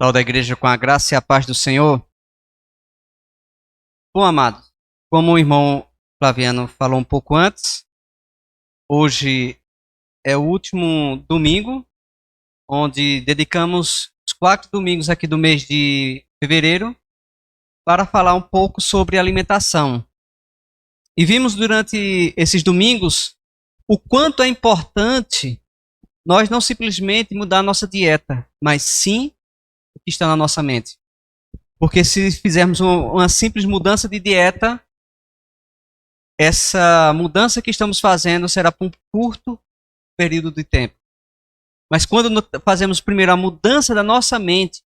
Lauda a igreja com a graça e a paz do Senhor. Bom, amados, como o irmão Flaviano falou um pouco antes, hoje é o último domingo, onde dedicamos os 4 domingos aqui do mês de fevereiro para falar um pouco sobre alimentação. E vimos durante esses domingos o quanto é importante nós não simplesmente mudar a nossa dieta, mas sim o que está na nossa mente. Porque se fizermos uma simples mudança de dieta, essa mudança que estamos fazendo será por um curto período de tempo. Mas quando fazemos primeiro a mudança da nossa mente,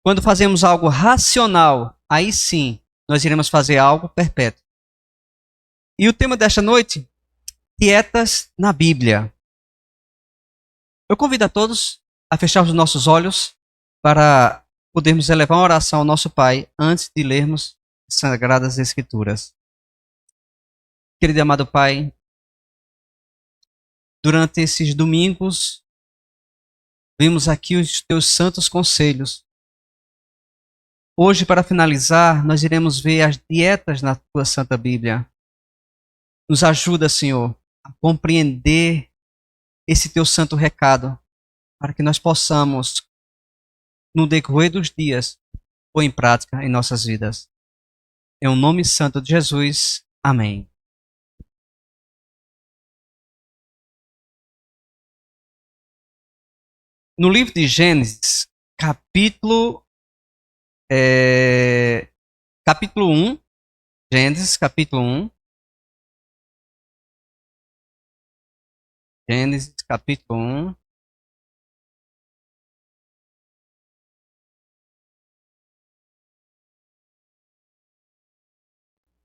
quando fazemos algo racional, aí sim nós iremos fazer algo perpétuo. E o tema desta noite, dietas na Bíblia. Eu convido a todos a fechar os nossos olhos para podermos elevar uma oração ao nosso Pai antes de lermos as Sagradas Escrituras. Querido e amado Pai, durante esses domingos, vimos aqui os Teus santos conselhos. Hoje, para finalizar, nós iremos ver as dietas na Tua Santa Bíblia. Nos ajuda, Senhor, a compreender esse Teu santo recado, para que nós possamos, no decorrer dos dias, pôr em prática em nossas vidas. Em o nome santo de Jesus. Amém. No livro de Gênesis, capítulo 1, Gênesis, capítulo 1. Gênesis, capítulo 1.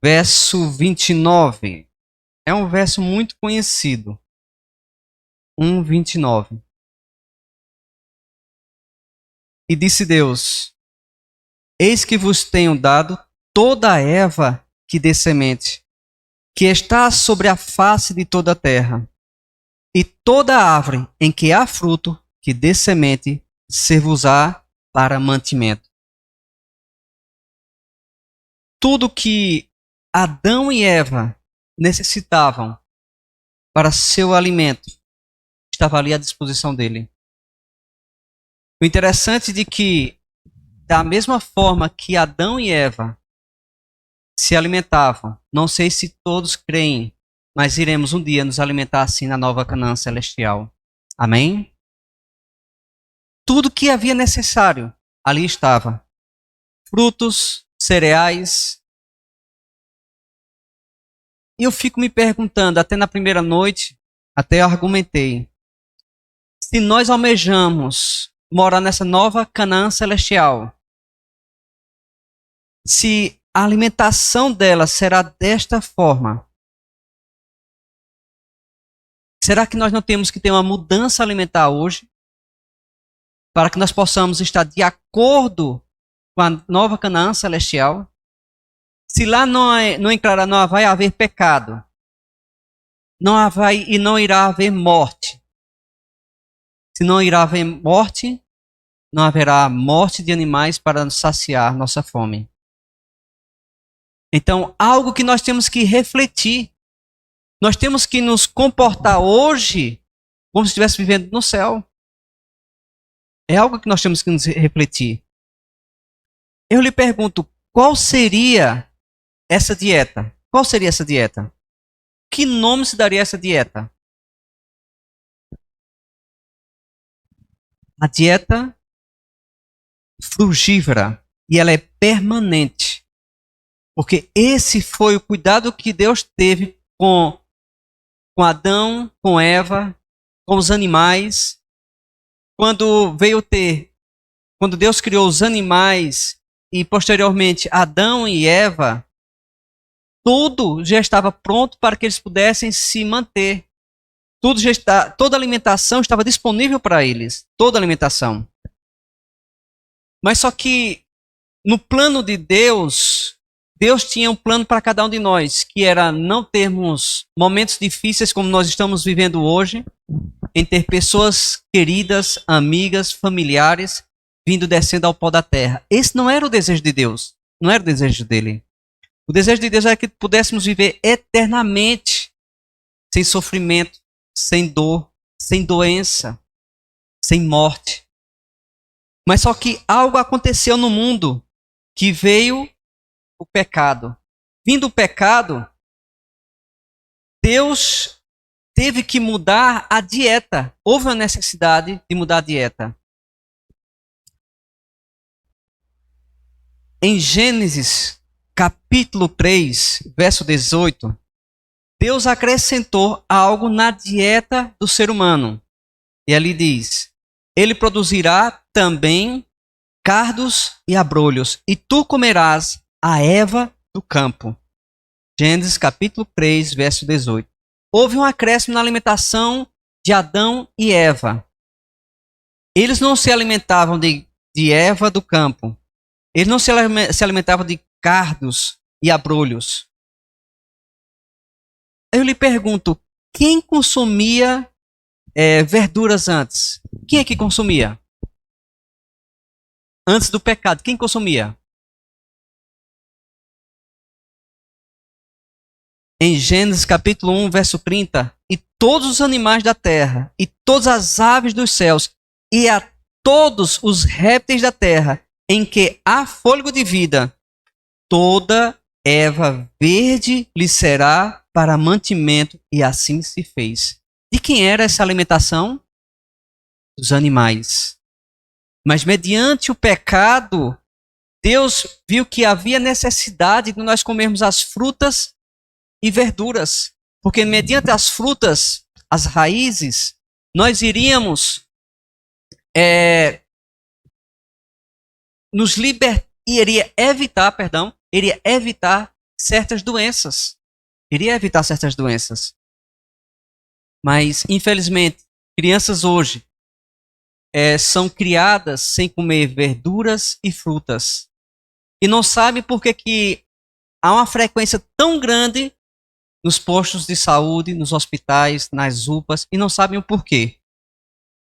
Verso 29. É um verso muito conhecido. 1:29. E disse Deus: Eis que vos tenho dado toda a erva que dê semente, que está sobre a face de toda a terra, e toda árvore em que há fruto que dê semente, ser-vos-á para mantimento. Tudo que Adão e Eva necessitavam para seu alimento estava ali à disposição dele. O interessante é que, da mesma forma que Adão e Eva se alimentavam, não sei se todos creem, mas iremos um dia nos alimentar assim na nova Canaã celestial. Amém? Tudo que havia necessário ali estava. Frutos, cereais. E eu fico me perguntando, até na primeira noite, até eu argumentei, se nós almejamos morar nessa nova Canaã celestial, se a alimentação dela será desta forma, será que nós não temos que ter uma mudança alimentar hoje? Para que nós possamos estar de acordo com a nova Canaã celestial? Se lá não vai haver pecado, não irá haver morte. Se não irá haver morte, não haverá morte de animais para saciar nossa fome. Então, algo que nós temos que refletir. Nós temos que nos comportar hoje como se estivesse vivendo no céu. É algo que nós temos que nos refletir. Eu lhe pergunto, qual seria essa dieta? Qual seria essa dieta? Que nome se daria a essa dieta? A dieta frugívora. E ela é permanente. Porque esse foi o cuidado que Deus teve com Adão, com Eva, com os animais. Quando Deus criou os animais e posteriormente Adão e Eva, tudo já estava pronto para que eles pudessem se manter. Toda a alimentação estava disponível para eles. Toda a alimentação. Mas só que no plano de Deus, Deus tinha um plano para cada um de nós, que era não termos momentos difíceis como nós estamos vivendo hoje, em ter pessoas queridas, amigas, familiares, vindo descendo ao pó da terra. Esse não era o desejo de Deus. Não era o desejo dele. O desejo de Deus era que pudéssemos viver eternamente, sem sofrimento, sem dor, sem doença, sem morte. Mas só que algo aconteceu no mundo, que veio o pecado. Vindo o pecado, Deus teve que mudar a dieta. Houve uma necessidade de mudar a dieta. Em Gênesis, capítulo 3, verso 18, Deus acrescentou algo na dieta do ser humano. E ali diz: ele produzirá também cardos e abrolhos, e tu comerás a erva do campo. Gênesis capítulo 3, verso 18. Houve um acréscimo na alimentação de Adão e Eva. Eles não se alimentavam de erva do campo. Eles não se alimentavam de cardos e abrolhos. Eu lhe pergunto, quem consumia verduras antes? Quem é que consumia? Antes do pecado, quem consumia? Em Gênesis capítulo 1, verso 30, e todos os animais da terra, e todas as aves dos céus, e a todos os répteis da terra, em que há fôlego de vida, toda erva verde lhe será para mantimento, e assim se fez. De quem era essa alimentação? Dos animais. Mas mediante o pecado, Deus viu que havia necessidade de nós comermos as frutas e verduras, porque mediante as frutas, as raízes, nós iríamos nos libertar, iria evitar certas doenças. Iria evitar certas doenças. Mas, infelizmente, crianças hoje são criadas sem comer verduras e frutas. E não sabem por que há uma frequência tão grande nos postos de saúde, nos hospitais, nas UPAs, e não sabem o porquê.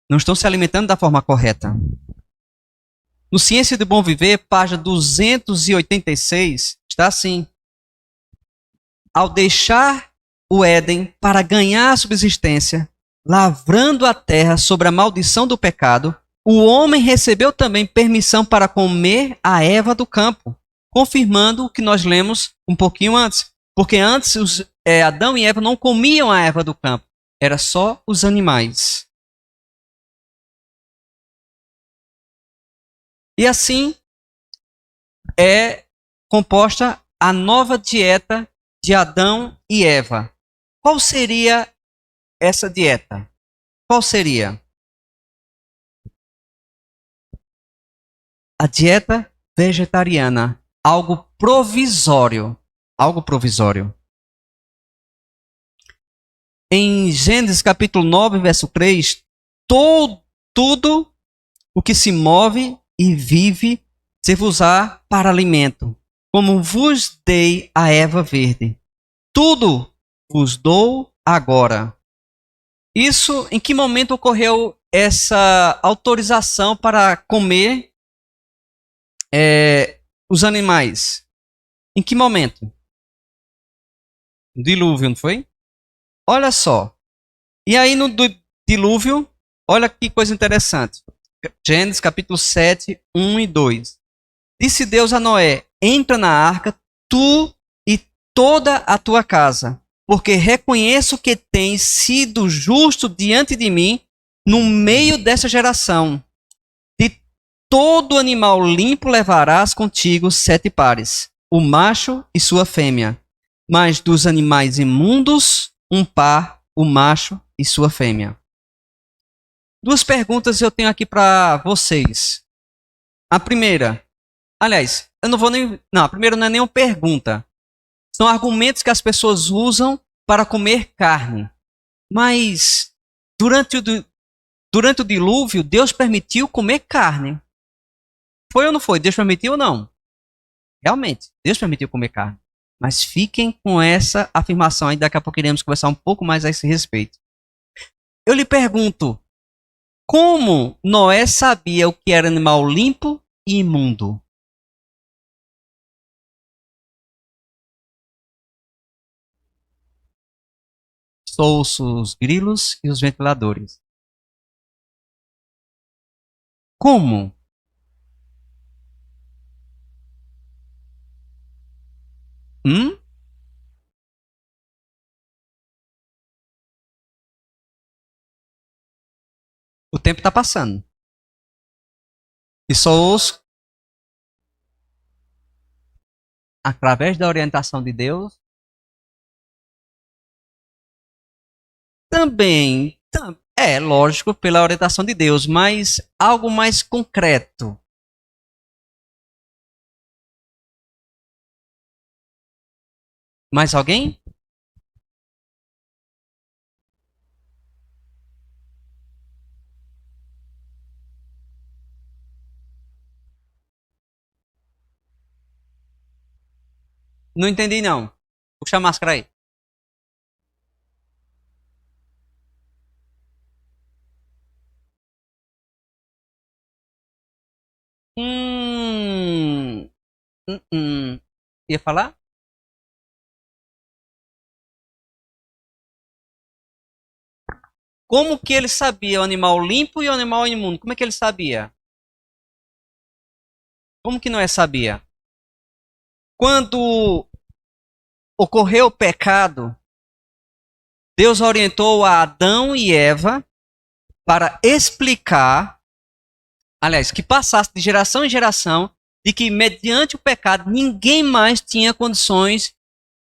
Não estão se alimentando da forma correta. No Ciência do Bom Viver, página 286, está assim: ao deixar o Éden para ganhar a subsistência, lavrando a terra sobre a maldição do pecado, o homem recebeu também permissão para comer a erva do campo, confirmando o que nós lemos um pouquinho antes. Porque antes Adão e Eva não comiam a erva do campo, era só os animais. E assim é composta a nova dieta de Adão e Eva. Qual seria essa dieta? Qual seria? A dieta vegetariana, algo provisório. Algo provisório. Em Gênesis capítulo 9, verso 3, tudo o que se move e vive se vos dá para alimento, como vos dei a erva verde. Tudo vos dou agora. Isso, em que momento ocorreu essa autorização para comer os animais? Em que momento? No dilúvio, não foi? Olha só. E aí no dilúvio, olha que coisa interessante. Gênesis capítulo 7, 1 e 2. Disse Deus a Noé: entra na arca, tu e toda a tua casa, porque reconheço que tens sido justo diante de mim no meio dessa geração. De todo animal limpo levarás contigo 7 pares, o macho e sua fêmea. Mas dos animais imundos, um par, o macho e sua fêmea. 2 perguntas eu tenho aqui para vocês. A primeira, aliás, eu não vou nem... Não, a primeira não é nenhuma pergunta. São argumentos que as pessoas usam para comer carne. Mas durante o dilúvio, Deus permitiu comer carne. Foi ou não foi? Deus permitiu ou não? Realmente, Deus permitiu comer carne. Mas fiquem com essa afirmação aí, daqui a pouco iremos conversar um pouco mais a esse respeito. Eu lhe pergunto, Como Noé sabia o que era animal limpo e imundo? Ouço os grilos e os ventiladores. Como? Hum? O tempo está passando. E só ouço, através da orientação de Deus, também. É lógico, pela orientação de Deus, mas algo mais concreto. Mais alguém? Não entendi, não. Puxa a máscara aí. Hum, hum. Ia falar? Como que ele sabia o animal limpo e o animal imundo? Como é que ele sabia? Como que Noé sabia? Quando ocorreu o pecado, Deus orientou a Adão e Eva para explicar, aliás, que passasse de geração em geração, de que mediante o pecado ninguém mais tinha condições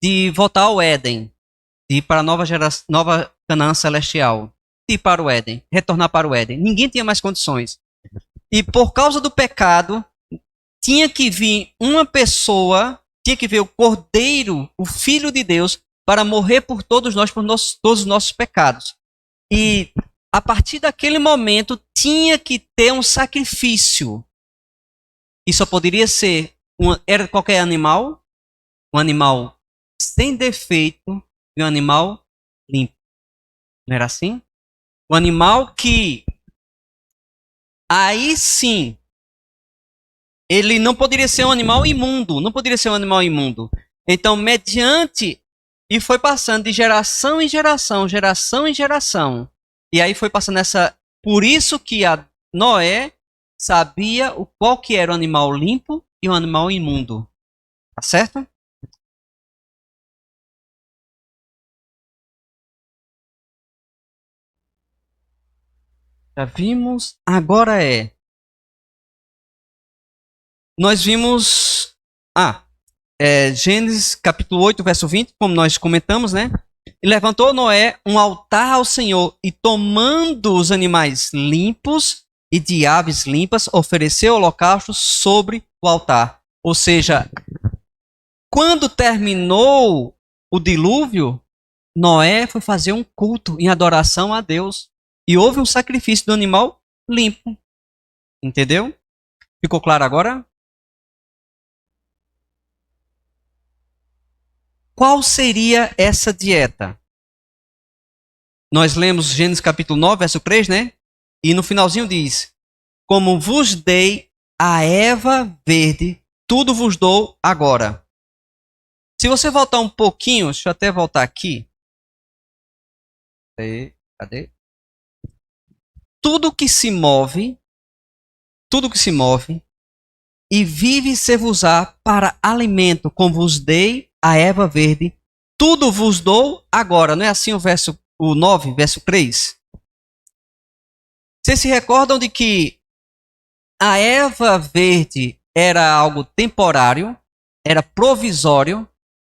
de voltar ao Éden, de ir para a nova Canaã celestial, de ir para o Éden, retornar para o Éden. Ninguém tinha mais condições. E por causa do pecado, tinha que vir uma pessoa, tinha que vir o Cordeiro, o Filho de Deus, para morrer por todos nós, por todos os nossos pecados. E a partir daquele momento, tinha que ter um sacrifício. E só poderia ser, era qualquer animal, um animal sem defeito e um animal limpo. Não era assim? Um animal que, aí sim, ele não poderia ser um animal imundo, não poderia ser um animal imundo. Então, mediante, e foi passando de geração em geração, geração em geração. E aí foi passando essa, por isso que a Noé sabia qual que era o animal limpo e o animal imundo. Tá certo? Já vimos, agora é. Nós vimos, Gênesis capítulo 8, verso 20, como nós comentamos, né? E levantou Noé um altar ao Senhor e tomando os animais limpos e de aves limpas, ofereceu holocausto sobre o altar. Ou seja, quando terminou o dilúvio, Noé foi fazer um culto em adoração a Deus. E houve um sacrifício do animal limpo. Entendeu? Ficou claro agora? Qual seria essa dieta? Nós lemos Gênesis capítulo 9, verso 3, né? E no finalzinho diz: como vos dei a erva verde, tudo vos dou agora. Se você voltar um pouquinho, deixa eu até voltar aqui. Cadê? Tudo que se move e vive ser-vos-á para alimento, como vos dei a erva verde, tudo vos dou agora. Não é assim o 9, verso 3? Vocês se recordam de que a erva verde era algo temporário, era provisório.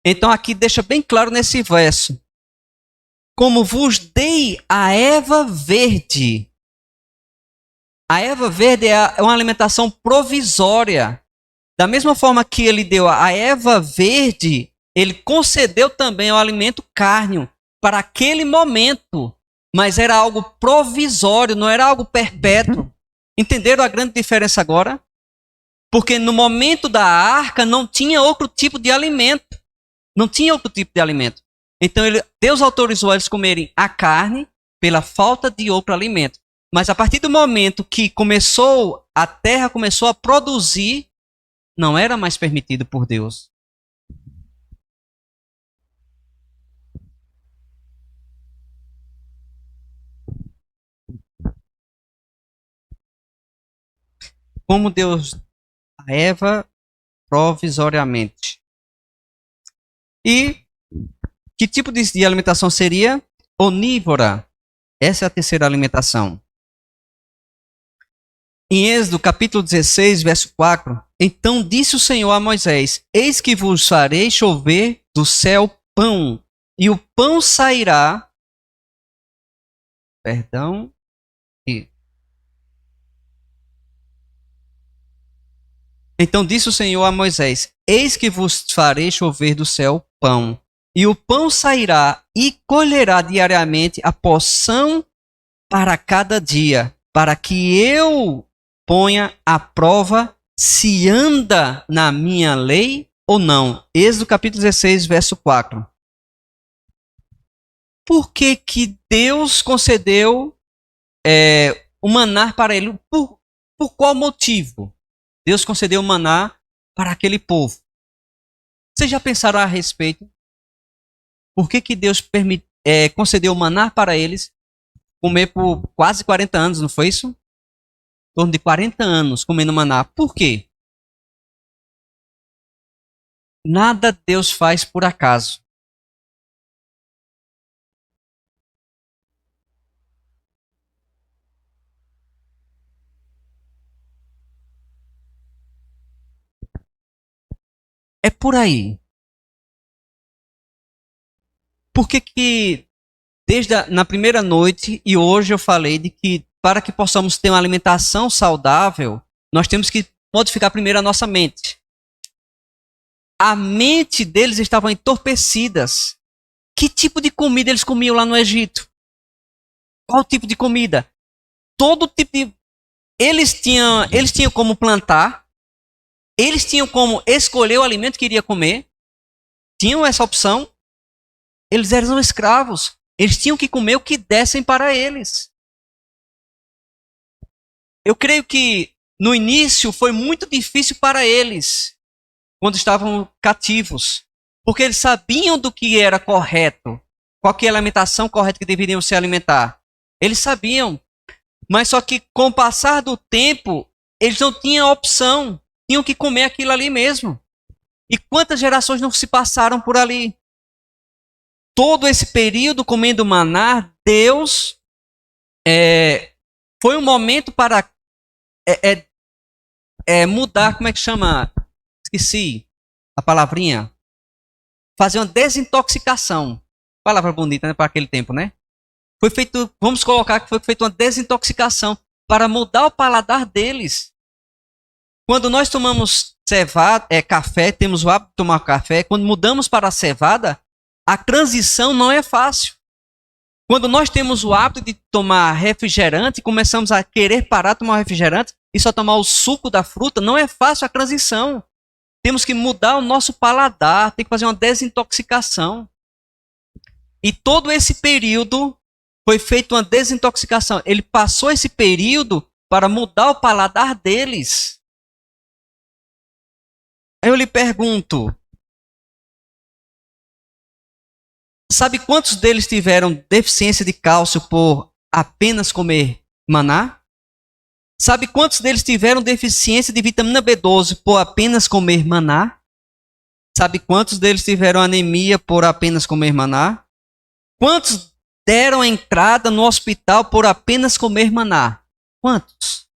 Então aqui deixa bem claro nesse verso. Como vos dei a erva verde. A erva verde é uma alimentação provisória. Da mesma forma que ele deu a erva verde, ele concedeu também o alimento cárneo para aquele momento. Mas era algo provisório, não era algo perpétuo. Entenderam a grande diferença agora? Porque no momento da arca não tinha outro tipo de alimento. Não tinha outro tipo de alimento. Então Deus autorizou eles comerem a carne pela falta de outro alimento. Mas a partir do momento que a terra começou a produzir, não era mais permitido por Deus. Como Deus a Eva provisoriamente. E que tipo de alimentação seria? Onívora. Essa é a terceira alimentação. Em Êxodo capítulo 16, verso 4, então disse o Senhor a Moisés, eis que vos farei chover do céu pão, e o pão sairá, então disse o Senhor a Moisés, eis que vos farei chover do céu pão, e o pão sairá e colherá diariamente a porção para cada dia, para que eu ponha à prova se anda na minha lei ou não. Êxodo capítulo 16, verso 4. Por que que Deus concedeu o maná para ele? Por qual motivo Deus concedeu o maná para aquele povo? Vocês já pensaram a respeito? Por que que Deus concedeu o maná para eles comer por quase 40 anos, não foi isso? Em torno de 40 anos comendo maná. Por quê? Nada Deus faz por acaso. É por aí. Por que que na primeira noite e hoje eu falei de que para que possamos ter uma alimentação saudável, nós temos que modificar primeiro a nossa mente. A mente deles estava entorpecidas. Que tipo de comida eles comiam lá no Egito? Qual tipo de comida? Todo tipo de... Eles tinham como plantar, eles tinham como escolher o alimento que iria comer, tinham essa opção. Eles eram escravos. Eles tinham que comer o que dessem para eles. Eu creio que no início foi muito difícil para eles, quando estavam cativos, porque eles sabiam do que era correto, qual que é a alimentação correta que deveriam se alimentar. Eles sabiam, mas só que com o passar do tempo, eles não tinham opção, tinham que comer aquilo ali mesmo. E quantas gerações não se passaram por ali? Todo esse período comendo maná, Deus foi um momento para mudar, como é que chama? Esqueci a palavrinha. Fazer uma desintoxicação. Palavra bonita, né, para aquele tempo, né? Foi feito, vamos colocar que foi feita uma desintoxicação para mudar o paladar deles. Quando nós tomamos café, temos o hábito de tomar café, quando mudamos para a cevada, a transição não é fácil. Quando nós temos o hábito de tomar refrigerante e começamos a querer parar de tomar refrigerante e só tomar o suco da fruta, não é fácil a transição. Temos que mudar o nosso paladar, tem que fazer uma desintoxicação. E todo esse período foi feita uma desintoxicação. Ele passou esse período para mudar o paladar deles. Aí eu lhe pergunto, sabe quantos deles tiveram deficiência de cálcio por apenas comer maná? Sabe quantos deles tiveram deficiência de vitamina B12 por apenas comer maná? Sabe quantos deles tiveram anemia por apenas comer maná? Quantos deram entrada no hospital por apenas comer maná? Quantos?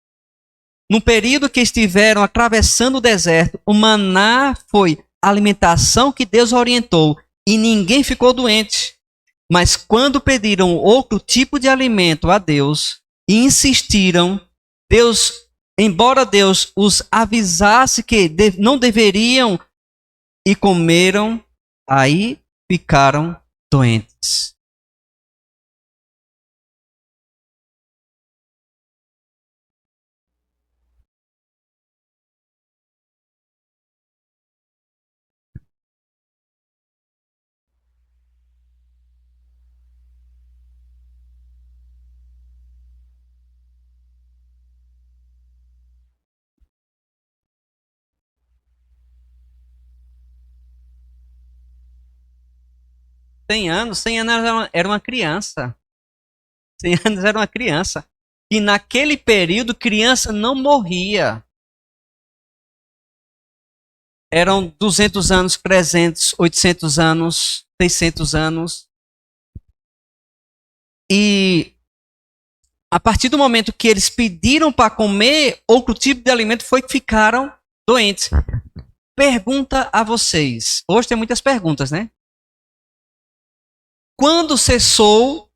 No período que estiveram atravessando o deserto, o maná foi a alimentação que Deus orientou e ninguém ficou doente. Mas quando pediram outro tipo de alimento a Deus e insistiram, embora Deus os avisasse que não deveriam e comeram, aí ficaram doentes. 100 anos era uma criança. 100 anos era uma criança. E naquele período, criança não morria. Eram 200 anos, 300, 800 anos, 600 anos. E a partir do momento que eles pediram para comer outro tipo de alimento, foi que ficaram doentes. Pergunta a vocês. Hoje tem muitas perguntas, né? Quando cessou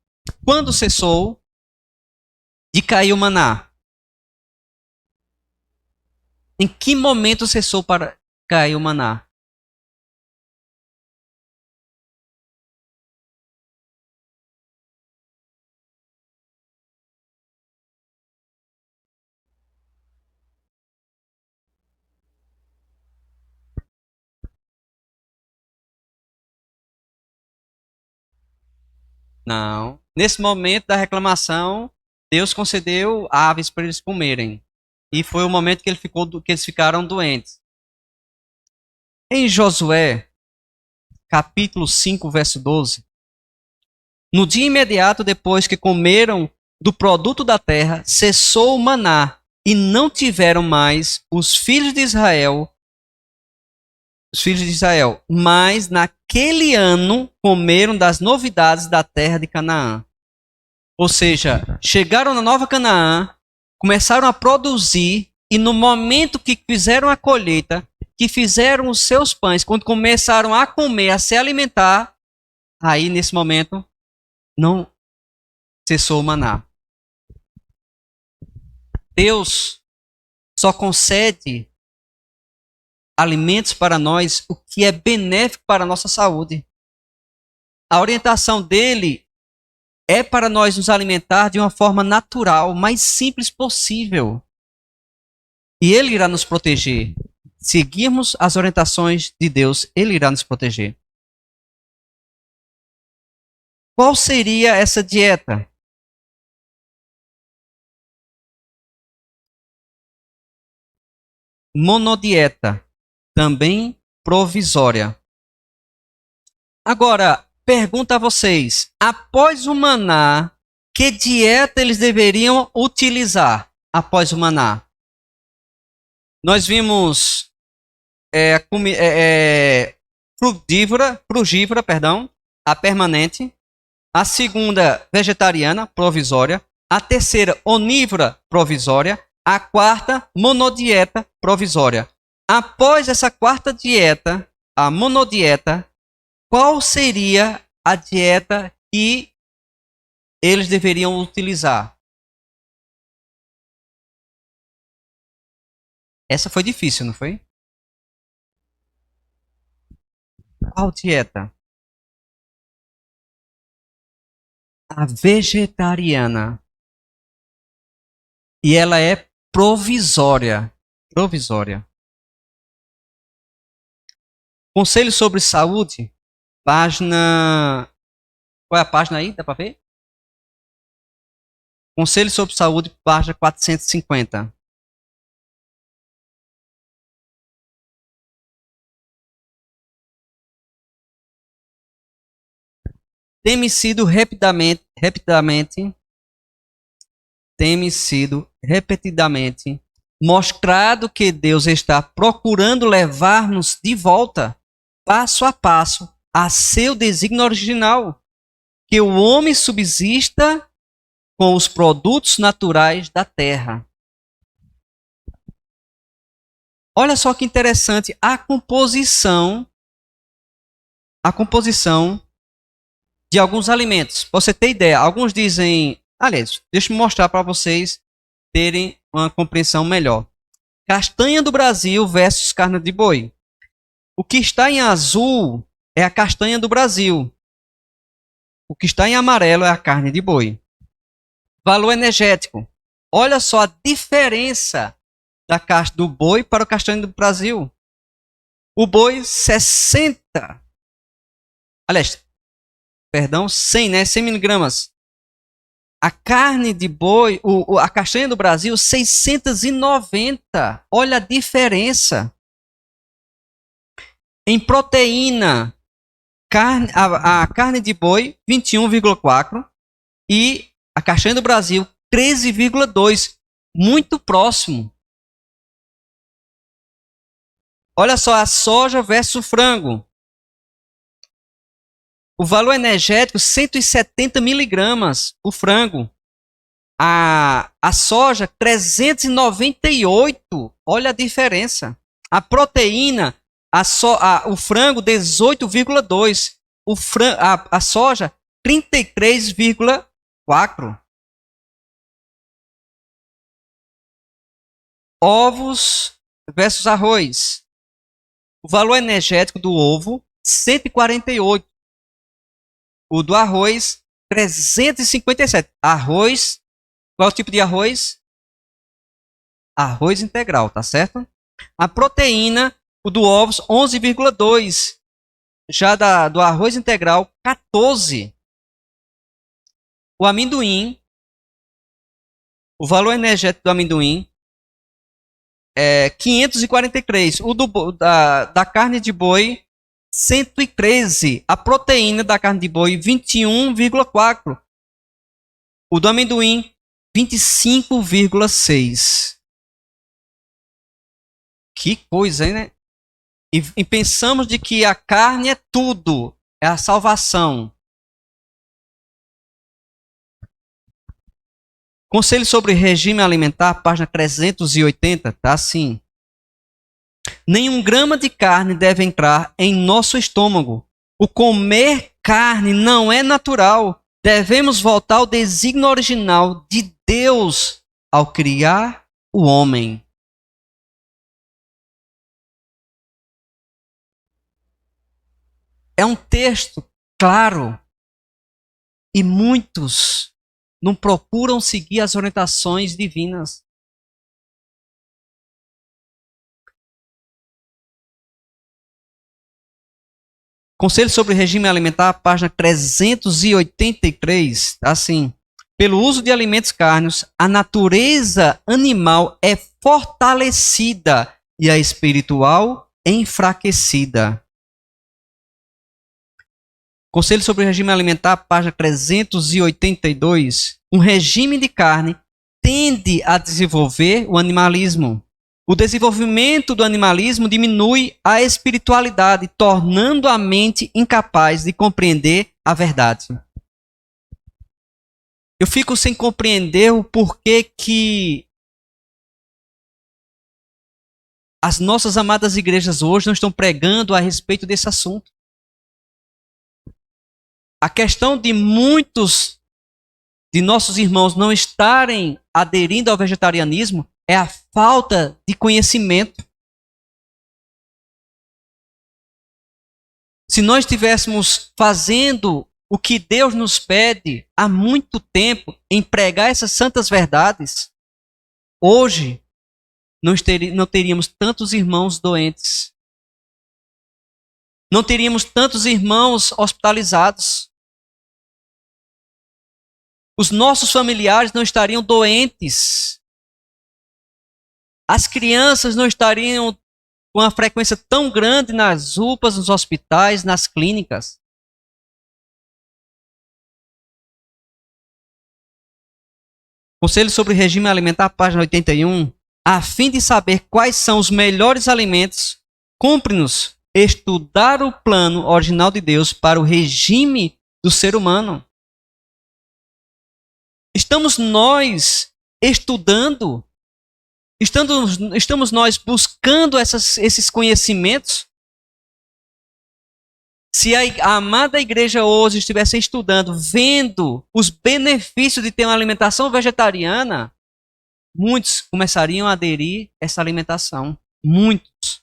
de cair o maná? Em que momento cessou para cair o maná? Não. Nesse momento da reclamação, Deus concedeu aves para eles comerem. E foi o momento que eles ficaram doentes. Em Josué, capítulo 5, verso 12, no dia imediato depois que comeram do produto da terra, cessou o maná, e não tiveram mais os filhos de Israel, mas naquele ano comeram das novidades da terra de Canaã. Ou seja, chegaram na Nova Canaã, começaram a produzir, e no momento que fizeram a colheita, que fizeram os seus pães, quando começaram a comer, a se alimentar, aí nesse momento não cessou o maná. Deus só concede alimentos para nós o que é benéfico para a nossa saúde. A orientação dele é para nós nos alimentar de uma forma natural, mais simples possível. E ele irá nos proteger. Seguirmos as orientações de Deus, ele irá nos proteger. Qual seria essa dieta? Monodieta, também provisória. Agora, pergunta a vocês, após o maná, que dieta eles deveriam utilizar após o maná? Nós vimos frugívora, a permanente, a segunda vegetariana, provisória, a terceira onívora, provisória, a quarta monodieta, provisória. Após essa quarta dieta, a monodieta, qual seria a dieta que eles deveriam utilizar? Essa foi difícil, não foi? Qual dieta? A vegetariana. E ela é provisória. Provisória. Conselho sobre saúde, página. Qual é a página aí? Dá para ver? Conselho sobre saúde, página 450. Tem sido repetidamente mostrado que Deus está procurando levar-nos de volta, passo a passo, a seu desígnio original, que o homem subsista com os produtos naturais da terra. Olha só que interessante a composição de alguns alimentos. Pra você ter ideia, alguns dizem, aliás, deixa eu mostrar para vocês terem uma compreensão melhor. Castanha do Brasil versus carne de boi. O que está em azul é a castanha do Brasil. O que está em amarelo é a carne de boi. Valor energético. Olha só a diferença da castanha do boi para o castanha do Brasil. O boi 60. Aliás, 100, né? 100 miligramas. A carne de boi, a castanha do Brasil, 690. Olha a diferença. Em proteína, A carne de boi, 21,4. E a castanha do Brasil, 13,2. Muito próximo. Olha só, a soja versus o frango. O valor energético, 170 miligramas, o frango. A soja, 398. Olha a diferença. A proteína, o frango, 18,2. A soja, 33,4. Ovos versus arroz. O valor energético do ovo, 148. O do arroz, 357. Arroz, qual é o tipo de arroz? Arroz integral, tá certo? A proteína, o do ovos, 11,2. Já do arroz integral, 14. O amendoim, o valor energético do amendoim é 543. O da carne de boi, 113. A proteína da carne de boi, 21,4. O do amendoim, 25,6. Que coisa, hein, né? E pensamos de que a carne é tudo, é a salvação. Conselho sobre regime alimentar, página 380, tá assim. Nenhum grama de carne deve entrar em nosso estômago. O comer carne não é natural. Devemos voltar ao desígnio original de Deus ao criar o homem. É um texto claro e muitos não procuram seguir as orientações divinas. Conselho sobre regime alimentar, página 383, assim. Pelo uso de alimentos carnes, a natureza animal é fortalecida e a espiritual enfraquecida. Conselho sobre regime alimentar, página 382. Um regime de carne tende a desenvolver o animalismo. O desenvolvimento do animalismo diminui a espiritualidade, tornando a mente incapaz de compreender a verdade. Eu fico sem compreender o porquê que as nossas amadas igrejas hoje não estão pregando a respeito desse assunto. A questão de muitos de nossos irmãos não estarem aderindo ao vegetarianismo é a falta de conhecimento. Se nós estivéssemos fazendo o que Deus nos pede há muito tempo, em pregar essas santas verdades, hoje não teríamos tantos irmãos doentes. Não teríamos tantos irmãos hospitalizados. Os nossos familiares não estariam doentes. As crianças não estariam com uma frequência tão grande nas UPAs, nos hospitais, nas clínicas. Conselho sobre regime alimentar, página 81. A fim de saber quais são os melhores alimentos, cumpre-nos estudar o plano original de Deus para o regime do ser humano. Estamos nós estudando? Estamos nós buscando esses conhecimentos? Se a amada igreja hoje estivesse estudando, vendo os benefícios de ter uma alimentação vegetariana, muitos começariam a aderir a essa alimentação. Muitos.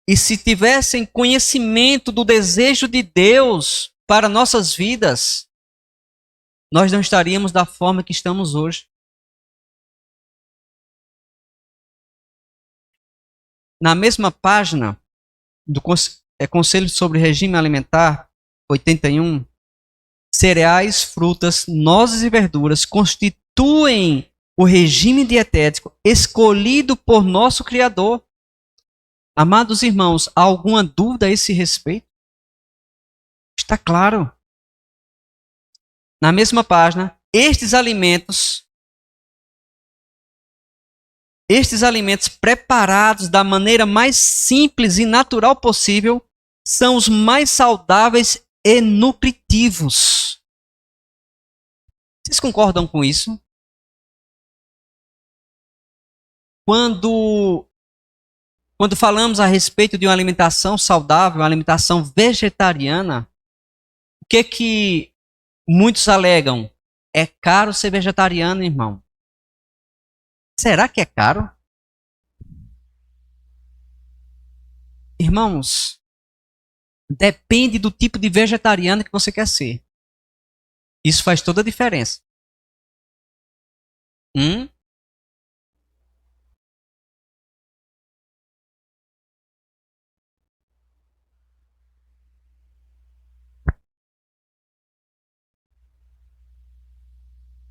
E se tivessem conhecimento do desejo de Deus para nossas vidas, nós não estaríamos da forma que estamos hoje. Na mesma página do Conselho sobre Regime Alimentar, 81, cereais, frutas, nozes e verduras constituem o regime dietético escolhido por nosso Criador. Amados irmãos, há alguma dúvida a esse respeito? Está claro. Na mesma página, estes alimentos preparados da maneira mais simples e natural possível são os mais saudáveis e nutritivos. Vocês concordam com isso? Quando falamos a respeito de uma alimentação saudável, uma alimentação vegetariana, o que muitos alegam? É caro ser vegetariano, irmão. Será que é caro? Irmãos, depende do tipo de vegetariano que você quer ser. Isso faz toda a diferença.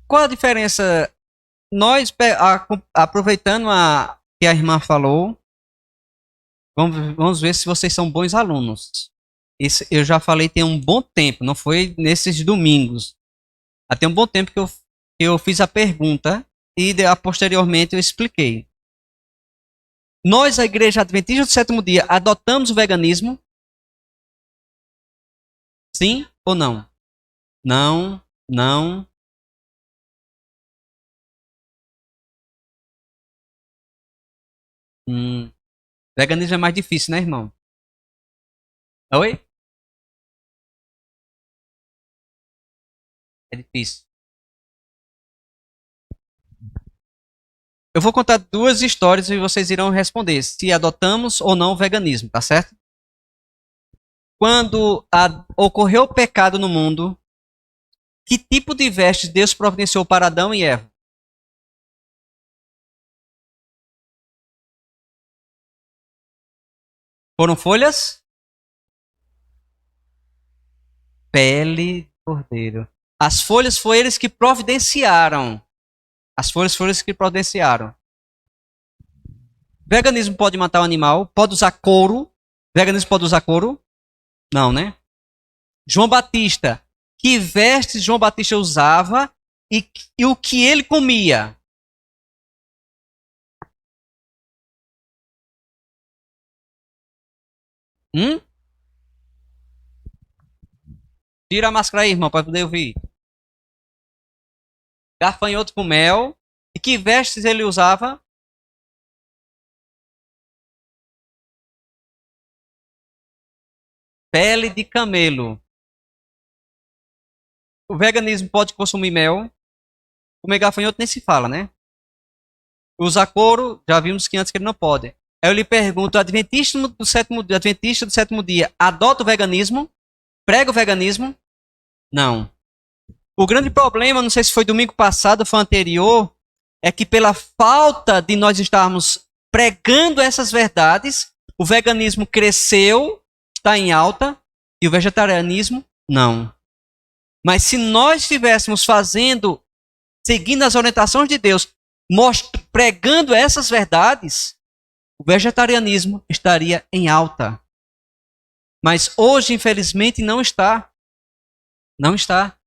Qual a diferença? Nós, aproveitando que a irmã falou, vamos ver se vocês são bons alunos. Isso eu já falei tem um bom tempo, não foi nesses domingos. Há tem um bom tempo que eu fiz a pergunta e posteriormente eu expliquei. Nós, a Igreja Adventista do Sétimo Dia, adotamos o veganismo? Sim ou não? Não, não. Veganismo é mais difícil, né, irmão? Oi? É difícil. Eu vou contar duas histórias e vocês irão responder se adotamos ou não o veganismo, tá certo? Quando ocorreu o pecado no mundo, que tipo de vestes Deus providenciou para Adão e Eva? Foram folhas? Pele de cordeiro. As folhas foram eles que providenciaram. As folhas foram eles que providenciaram. Veganismo pode matar o animal? Pode usar couro? Veganismo pode usar couro? Não, né? João Batista. Que vestes João Batista usava e o que ele comia? Tira a máscara aí, irmão, para poder ouvir. Gafanhoto com mel. E que vestes ele usava? Pele de camelo. O veganismo pode consumir mel. Comer gafanhoto nem se fala, né? Usar couro, já vimos que antes que ele não pode. Aí eu lhe pergunto, adventista do sétimo dia, adota o veganismo? Prega o veganismo? Não. O grande problema, não sei se foi domingo passado ou foi anterior, é que pela falta de nós estarmos pregando essas verdades, o veganismo cresceu, está em alta, e o vegetarianismo não. Mas se nós estivéssemos seguindo as orientações de Deus, pregando essas verdades, o vegetarianismo estaria em alta. Mas hoje, infelizmente, não está. Não está.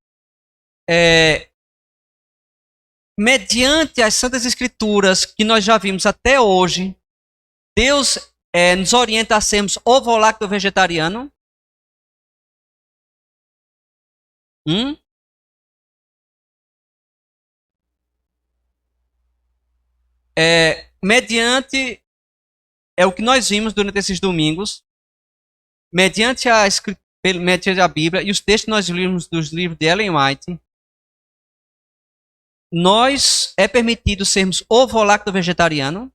Mediante as Santas Escrituras que nós já vimos até hoje, Deus nos orienta a sermos ovo-lacto vegetariano. Mediante o que nós vimos durante esses domingos, mediante a Bíblia e os textos que nós vimos dos livros de Ellen White, é permitido sermos ovo-lacto vegetariano.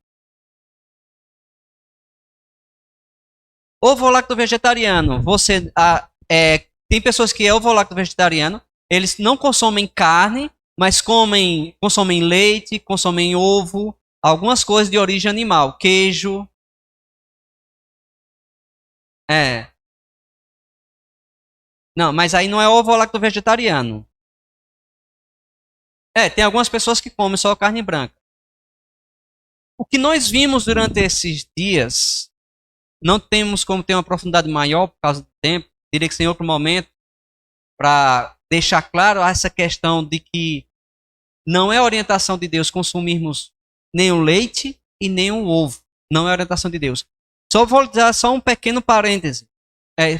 Ovo-lacto vegetariano, tem pessoas que é ovo-lacto vegetariano, eles não consomem carne, mas consomem leite, consomem ovo, algumas coisas de origem animal, queijo. Não, mas aí não é ovo-lacto vegetariano. Tem algumas pessoas que comem só carne branca. O que nós vimos durante esses dias Não temos como ter uma profundidade maior por causa do tempo. Diria que em outro momento, para deixar claro essa questão de que não é orientação de Deus consumirmos nem o leite e nem o ovo. Não é orientação de Deus. Só vou dar só um pequeno parêntese.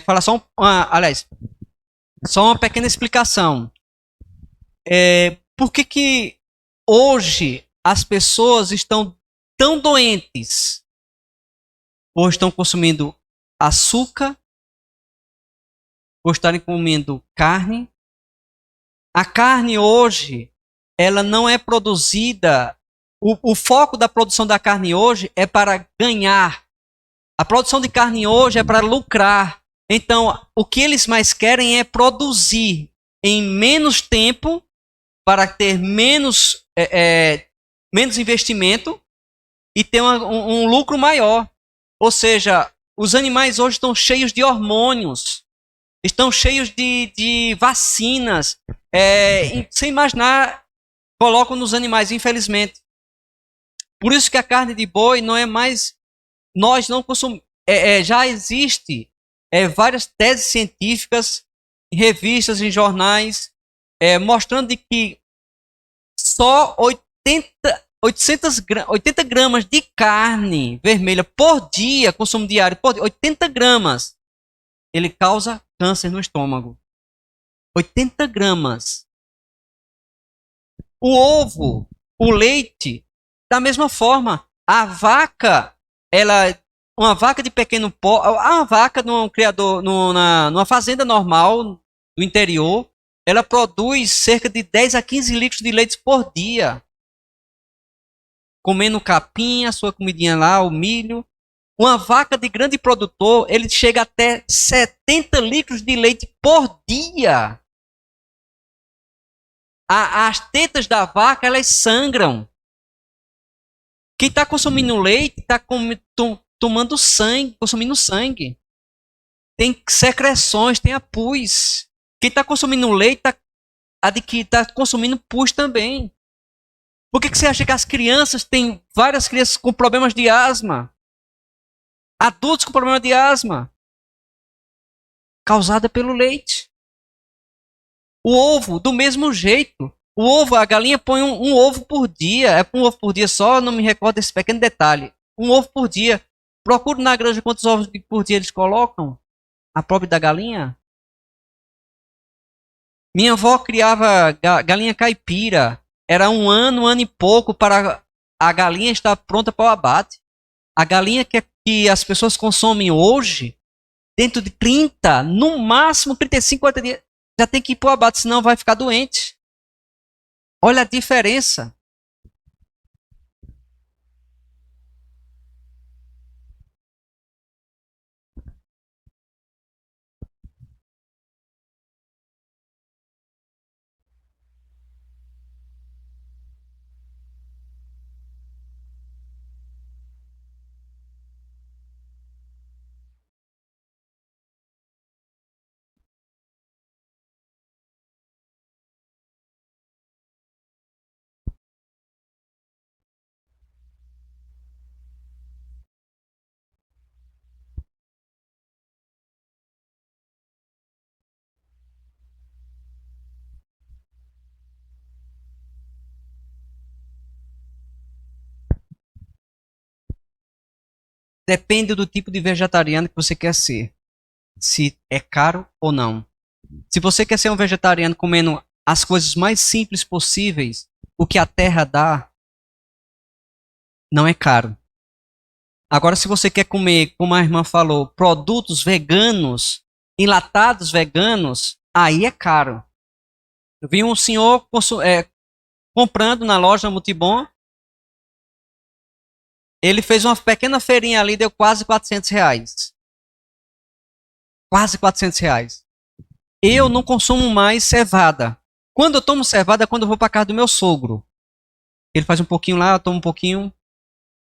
Falar só aliás, só uma pequena explicação. Por que hoje as pessoas estão tão doentes? Ou estão consumindo açúcar, ou estarem comendo carne. A carne hoje, ela não é produzida. O foco da produção da carne hoje é para ganhar. A produção de carne hoje é para lucrar. Então, o que eles mais querem é produzir em menos tempo para ter menos investimento e ter um lucro maior. Ou seja, os animais hoje estão cheios de hormônios, estão cheios de vacinas. Sem imaginar, colocam nos animais, infelizmente. Por isso que a carne de boi não é mais... Nós não consumimos... já existe várias teses científicas, em revistas, em jornais, mostrando de que só 80 gramas de carne vermelha por dia, consumo diário, 80 gramas, ele causa câncer no estômago. 80 gramas. O ovo, o leite, da mesma forma. A vaca, uma vaca de pequeno porte, a vaca num criador, numa fazenda normal, do interior, ela produz cerca de 10 a 15 litros de leite por dia. Comendo capim, a sua comidinha lá, o milho. Uma vaca de grande produtor, ele chega até 70 litros de leite por dia. As tetas da vaca, elas sangram. Quem está consumindo leite está tomando sangue, consumindo sangue. Tem secreções, tem a pus. Quem está consumindo leite está consumindo pus também. Por que você acha que as crianças têm várias crianças com problemas de asma? Adultos com problema de asma. Causada pelo leite. O ovo, do mesmo jeito. O ovo, a galinha põe um ovo por dia. É um ovo por dia só, não me recordo desse pequeno detalhe. Um ovo por dia. Procure na granja quantos ovos por dia eles colocam. A pobre da galinha. Minha avó criava galinha caipira. Era um ano e pouco para a galinha estar pronta para o abate. A galinha que as pessoas consomem hoje, dentro de 30, no máximo 35, 40 dias, já tem que ir para o abate, senão vai ficar doente. Olha a diferença. Depende do tipo de vegetariano que você quer ser. Se é caro ou não. Se você quer ser um vegetariano comendo as coisas mais simples possíveis, o que a terra dá, não é caro. Agora, se você quer comer, como a irmã falou, produtos veganos, enlatados veganos, aí é caro. Eu vi um senhor comprando na loja Multibom. Ele fez uma pequena feirinha ali, deu quase R$400. Quase R$400. Eu não consumo mais cevada. Quando eu tomo cevada é quando eu vou para casa do meu sogro. Ele faz um pouquinho lá, eu tomo um pouquinho.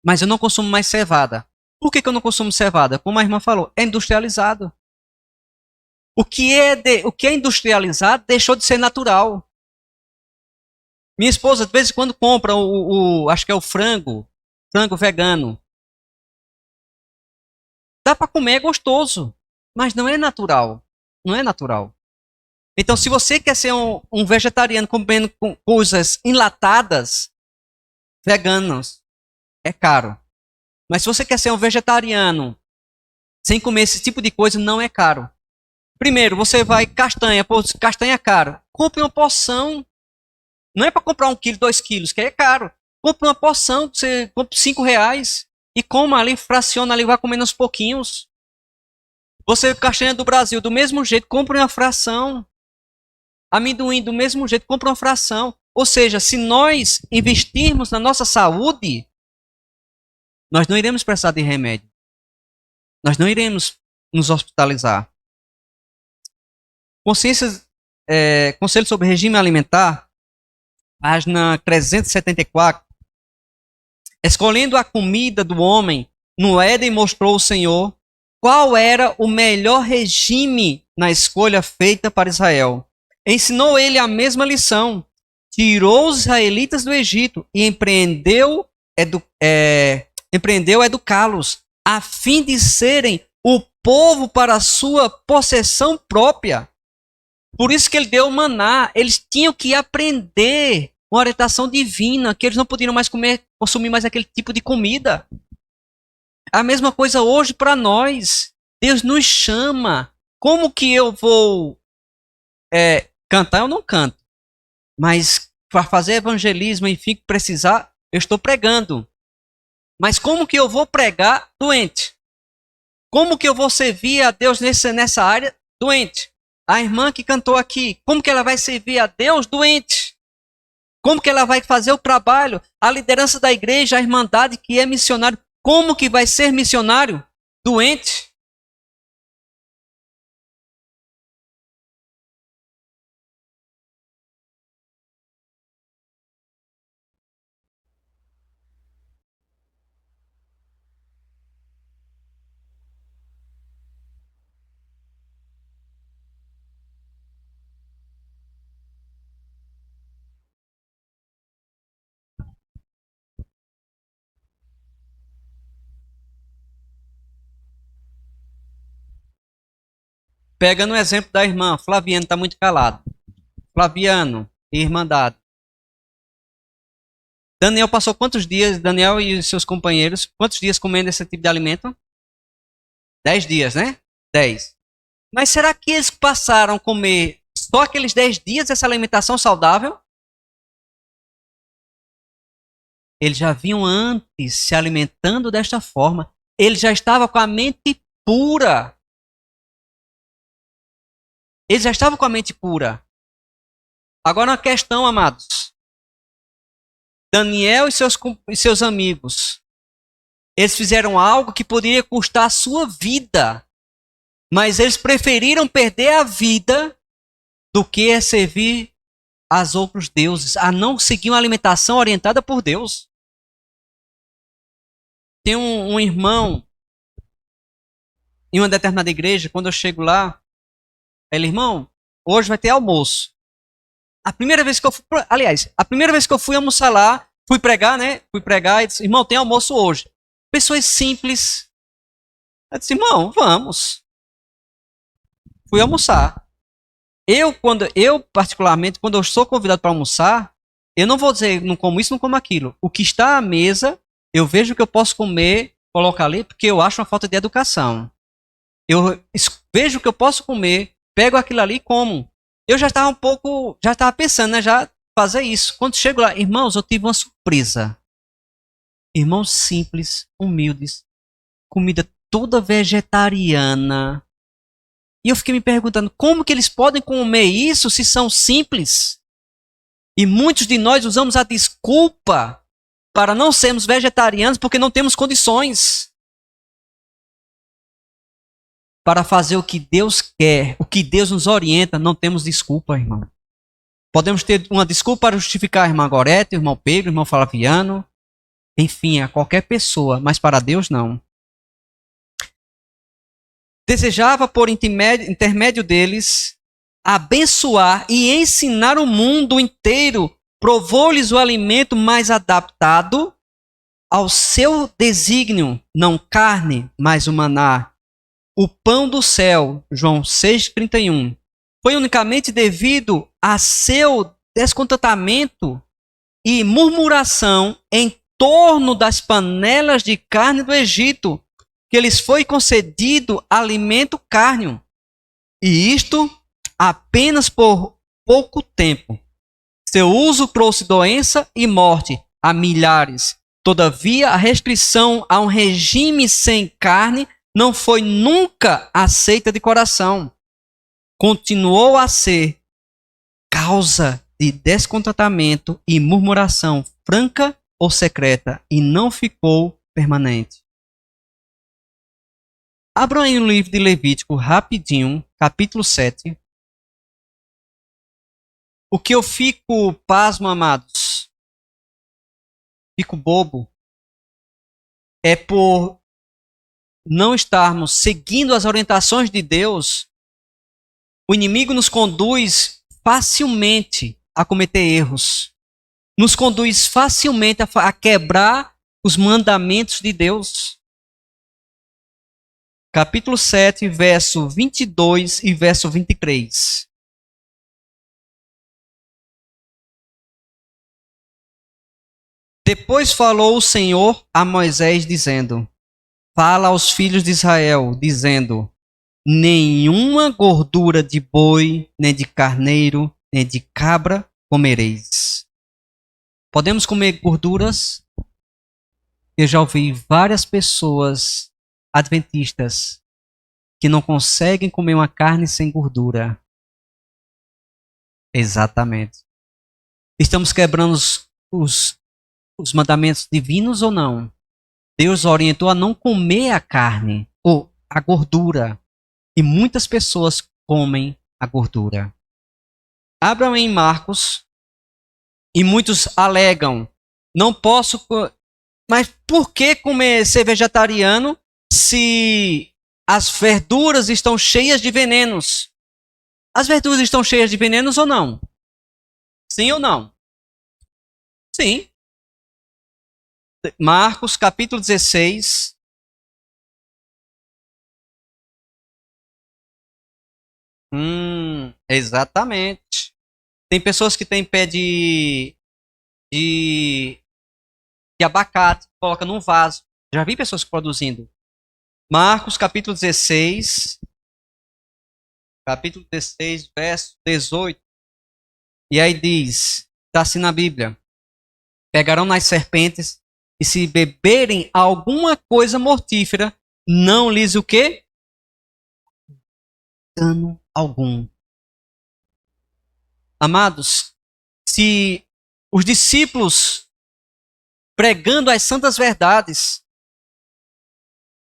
Mas eu não consumo mais cevada. Por que eu não consumo cevada? Como a irmã falou, é industrializado. O que é industrializado deixou de ser natural. Minha esposa, de vez em quando, compra acho que é o frango vegano. Dá para comer, é gostoso, mas não é natural. Não é natural. Então, se você quer ser um vegetariano comendo coisas enlatadas, veganas, é caro. Mas se você quer ser um vegetariano sem comer esse tipo de coisa, não é caro. Primeiro, você vai castanha, pô, castanha é caro. Compre uma porção. Não é para comprar 1 quilo, 2 quilos, que é caro. Compre uma porção, você compra R$ 5 e coma ali, fraciona ali, vai comendo aos pouquinhos. Você, castanha do Brasil, do mesmo jeito, compre uma fração. Amendoim, do mesmo jeito, compra uma fração. Ou seja, se nós investirmos na nossa saúde, nós não iremos precisar de remédio. Nós não iremos nos hospitalizar. Conselho sobre regime alimentar, página 374. Escolhendo a comida do homem, no Éden mostrou o Senhor qual era o melhor regime na escolha feita para Israel. Ensinou ele a mesma lição. Tirou os israelitas do Egito e empreendeu educá-los, a fim de serem o povo para a sua possessão própria. Por isso que ele deu o maná. Eles tinham que aprender uma orientação divina, que eles não podiam mais consumir mais aquele tipo de comida. A mesma coisa hoje para nós. Deus nos chama. Como que eu vou cantar? Eu não canto. Mas para fazer evangelismo, enfim, que precisar, eu estou pregando. Mas como que eu vou pregar doente? Como que eu vou servir a Deus nessa área doente? A irmã que cantou aqui, como que ela vai servir a Deus doente? Como que ela vai fazer o trabalho? A liderança da igreja, a irmandade que é missionário, como que vai ser missionário doente? Pegando o exemplo da irmã, Flaviano está muito calado. Flaviano e irmandade. Daniel passou quantos dias, Daniel e os seus companheiros, quantos dias comendo esse tipo de alimento? 10 dias, né? 10. Mas será que eles passaram a comer só aqueles 10 dias essa alimentação saudável? Eles já vinham antes se alimentando desta forma. Ele já estava com a mente pura. Eles já estavam com a mente pura. Agora uma questão, amados. Daniel e seus amigos, eles fizeram algo que poderia custar a sua vida. Mas eles preferiram perder a vida do que servir aos outros deuses, a não seguir uma alimentação orientada por Deus. Tem um irmão em uma determinada igreja, quando eu chego lá, ele, irmão, hoje vai ter almoço. A primeira vez que eu fui almoçar lá, fui pregar, né? Fui pregar e disse, irmão, tem almoço hoje. Pessoas simples. Eu disse, irmão, vamos. Fui almoçar. Particularmente, quando eu sou convidado para almoçar, eu não vou dizer, não como isso, não como aquilo. O que está à mesa, eu vejo que eu posso comer, colocar ali, porque eu acho uma falta de educação. Eu vejo que eu posso comer, pego aquilo ali e como. Eu já estava pensando, né, já fazer isso. Quando chego lá, irmãos, eu tive uma surpresa. Irmãos simples, humildes, comida toda vegetariana. E eu fiquei me perguntando, como que eles podem comer isso se são simples? E muitos de nós usamos a desculpa para não sermos vegetarianos porque não temos condições para fazer o que Deus quer, o que Deus nos orienta, não temos desculpa, irmão. Podemos ter uma desculpa para justificar a irmã Gorete, o irmão Pedro, o irmão Flaviano, enfim, a qualquer pessoa, mas para Deus não. Desejava, por intermédio deles, abençoar e ensinar o mundo inteiro, provou-lhes o alimento mais adaptado ao seu desígnio, não carne, mas o maná, o pão do céu, João 6,31, foi unicamente devido a seu descontentamento e murmuração em torno das panelas de carne do Egito, que lhes foi concedido alimento cárneo, e isto apenas por pouco tempo. Seu uso trouxe doença e morte a milhares. Todavia, a restrição a um regime sem carne não foi nunca aceita de coração. Continuou a ser causa de descontentamento e murmuração franca ou secreta, e não ficou permanente. Abram aí o livro de Levítico rapidinho, capítulo 7. O que eu fico pasmo, amados, fico bobo, é por não estarmos seguindo as orientações de Deus, o inimigo nos conduz facilmente a cometer erros. Nos conduz facilmente a quebrar os mandamentos de Deus. Capítulo 7, verso 22 e verso 23. Depois falou o Senhor a Moisés, dizendo: Fala aos filhos de Israel, dizendo: Nenhuma gordura de boi, nem de carneiro, nem de cabra comereis. Podemos comer gorduras? Eu já ouvi várias pessoas adventistas que não conseguem comer uma carne sem gordura. Exatamente. Estamos quebrando os mandamentos divinos ou não? Deus orientou a não comer a carne ou a gordura. E muitas pessoas comem a gordura. Abram em Marcos. E muitos alegam: não posso. Mas por que ser vegetariano se as verduras estão cheias de venenos? As verduras estão cheias de venenos ou não? Sim ou não? Sim. Marcos, capítulo 16. Exatamente. Tem pessoas que têm pé de abacate, coloca num vaso. Já vi pessoas produzindo. Marcos, capítulo 16. Capítulo 16, verso 18. E aí diz, está assim na Bíblia: pegarão nas serpentes, e se beberem alguma coisa mortífera, não lhes o quê? Dano algum. Amados, se os discípulos pregando as santas verdades,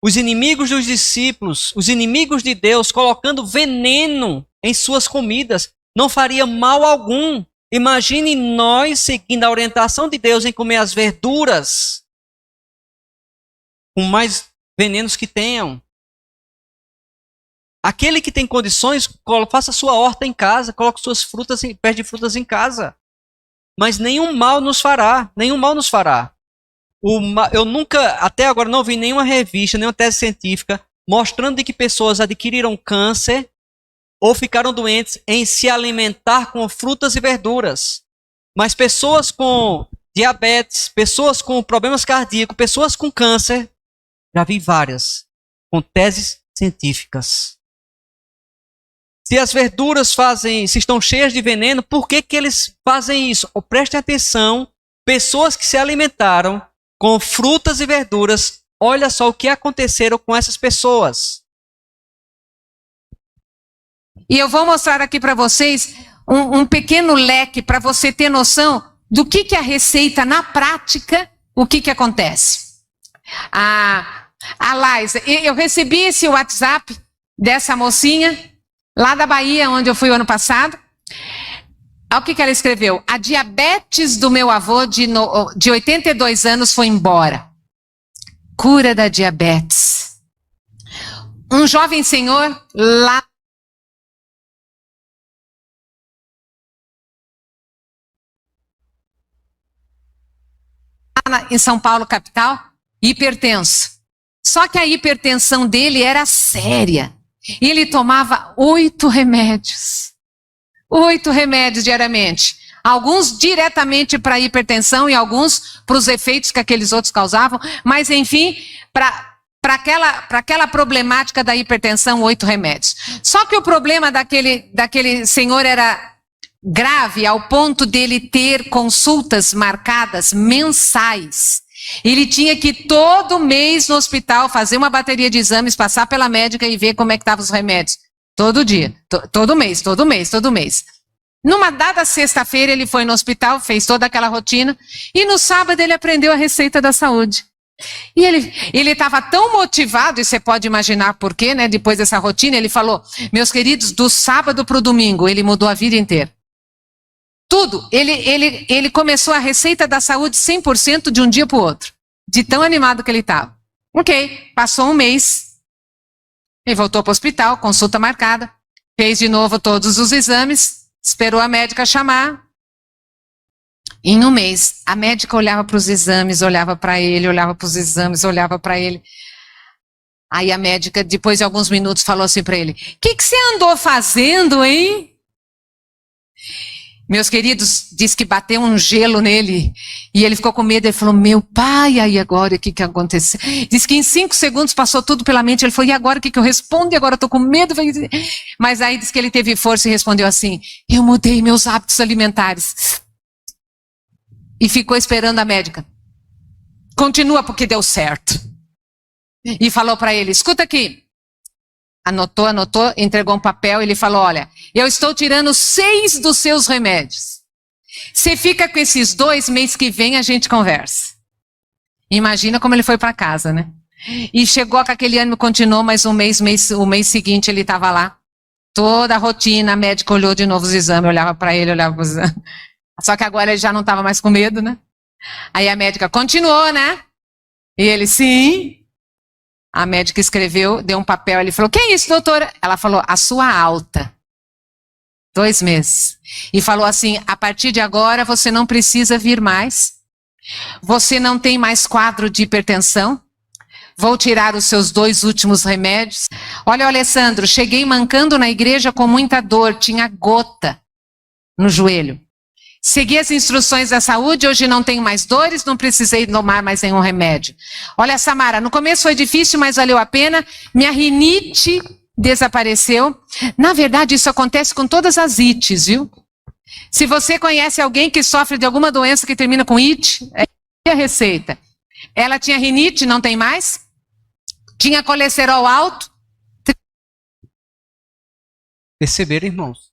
os inimigos dos discípulos, os inimigos de Deus, colocando veneno em suas comidas, não faria mal algum. Imagine nós seguindo a orientação de Deus em comer as verduras, com mais venenos que tenham. Aquele que tem condições, faça sua horta em casa, coloque suas frutas, pés de frutas em casa. Mas nenhum mal nos fará, nenhum mal nos fará. Eu nunca, até agora, não vi nenhuma revista, nenhuma tese científica mostrando de que pessoas adquiriram câncer ou ficaram doentes em se alimentar com frutas e verduras. Mas pessoas com diabetes, pessoas com problemas cardíacos, pessoas com câncer, já vi várias, com teses científicas. Se as verduras se estão cheias de veneno, por que eles fazem isso? Prestem atenção, pessoas que se alimentaram com frutas e verduras, olha só o que aconteceram com essas pessoas. E eu vou mostrar aqui para vocês um pequeno leque para você ter noção do que a receita na prática, o que acontece. A Laisa, eu recebi esse WhatsApp dessa mocinha lá da Bahia, onde eu fui o ano passado. Olha o que ela escreveu: a diabetes do meu avô de 82 anos foi embora. Cura da diabetes. Um jovem senhor lá em São Paulo, capital, hipertenso. Só que a hipertensão dele era séria. Ele tomava 8 remédios. 8 remédios diariamente. Alguns diretamente para a hipertensão e alguns para os efeitos que aqueles outros causavam. Mas, enfim, para aquela problemática da hipertensão, 8 remédios. Só que o problema daquele senhor era grave ao ponto dele ter consultas marcadas mensais. Ele tinha que todo mês no hospital fazer uma bateria de exames, passar pela médica e ver como é que estavam os remédios. Todo dia, todo mês. Numa dada sexta-feira ele foi no hospital, fez toda aquela rotina e no sábado ele aprendeu a receita da saúde. E ele estava tão motivado, e você pode imaginar por quê, né? Depois dessa rotina, ele falou, meus queridos, do sábado para o domingo, ele mudou a vida inteira. Tudo. Ele começou a receita da saúde 100% de um dia para o outro. De tão animado que ele estava. Ok, passou um mês. Ele voltou para o hospital, consulta marcada. Fez de novo todos os exames. Esperou a médica chamar. Em um mês, a médica olhava para os exames, olhava para ele, olhava para os exames, olhava para ele. Aí a médica, depois de alguns minutos, falou assim para ele, o que você andou fazendo, hein? Meus queridos, diz que bateu um gelo nele e ele ficou com medo. Ele falou, meu pai, aí agora o que aconteceu? Diz que em 5 segundos passou tudo pela mente. Ele falou, e agora o que eu respondo? E agora eu estou com medo. Mas aí diz que ele teve força e respondeu assim, eu mudei meus hábitos alimentares. E ficou esperando a médica. Continua porque deu certo. E falou para ele, escuta aqui. Anotou, entregou um papel, ele falou, olha, eu estou tirando 6 dos seus remédios. Você fica com esses 2, mês que vem a gente conversa. Imagina como ele foi para casa, né? E chegou com aquele ânimo, continuou mais um mês, o mês seguinte ele estava lá. Toda a rotina, a médica olhou de novo os exames, olhava para ele, olhava para os exames. Só que agora ele já não estava mais com medo, né? Aí a médica continuou, né? E ele, sim. A médica escreveu, deu um papel, ele falou, que é isso, doutora? Ela falou, a sua alta. 2 meses. E falou assim, a partir de agora você não precisa vir mais. Você não tem mais quadro de hipertensão. Vou tirar os seus 2 últimos remédios. Olha, Alessandro, cheguei mancando na igreja com muita dor, tinha gota no joelho. Segui as instruções da saúde, hoje não tenho mais dores, não precisei tomar mais nenhum remédio. Olha, Samara, no começo foi difícil, mas valeu a pena. Minha rinite desapareceu. Na verdade, isso acontece com todas as ites, viu? Se você conhece alguém que sofre de alguma doença que termina com it, é a receita. Ela tinha rinite, não tem mais. Tinha colesterol alto. Perceberam, irmãos?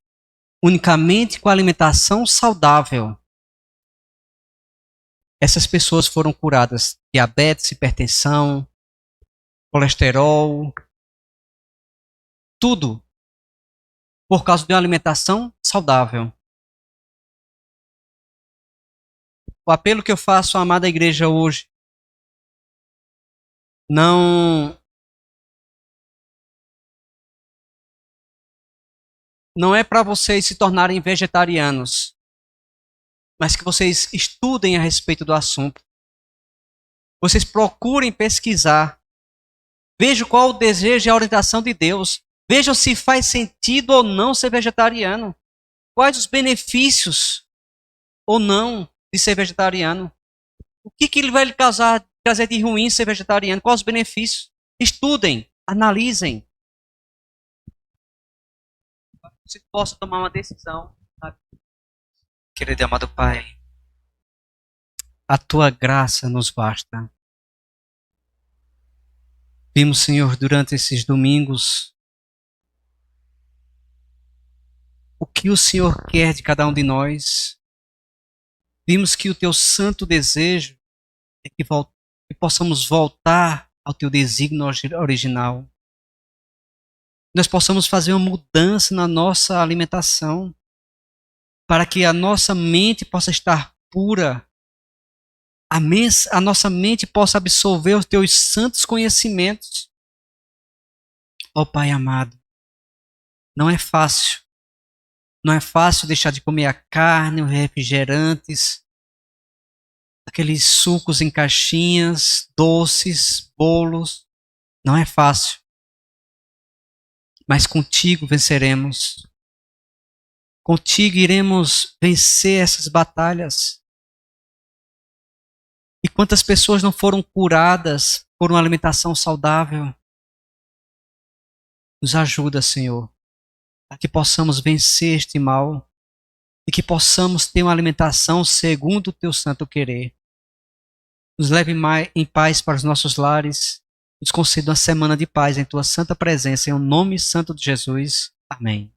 Unicamente com alimentação saudável, essas pessoas foram curadas. Diabetes, hipertensão, colesterol, tudo por causa de uma alimentação saudável. O apelo que eu faço à amada igreja hoje, não é para vocês se tornarem vegetarianos, mas que vocês estudem a respeito do assunto. Vocês procurem pesquisar. Vejam qual o desejo e a orientação de Deus. Vejam se faz sentido ou não ser vegetariano. Quais os benefícios ou não de ser vegetariano. O que ele vai lhe trazer de ruim ser vegetariano? Quais os benefícios? Estudem, analisem. Você possa tomar uma decisão. Sabe? Querido e amado Pai, a Tua graça nos basta. Vimos, Senhor, durante esses domingos, o que o Senhor quer de cada um de nós. Vimos que o Teu santo desejo é que possamos voltar ao Teu desígnio original. Nós possamos fazer uma mudança na nossa alimentação, para que a nossa mente possa estar pura, a nossa mente possa absorver os Teus santos conhecimentos. Ó Pai amado, não é fácil deixar de comer a carne, os refrigerantes, aqueles sucos em caixinhas, doces, bolos. Não é fácil. Mas contigo venceremos. Contigo iremos vencer essas batalhas. E quantas pessoas não foram curadas por uma alimentação saudável? Nos ajuda, Senhor, para que possamos vencer este mal e que possamos ter uma alimentação segundo o teu santo querer. Nos leve em paz para os nossos lares. Nos conceda uma semana de paz em tua santa presença, em nome santo de Jesus. Amém.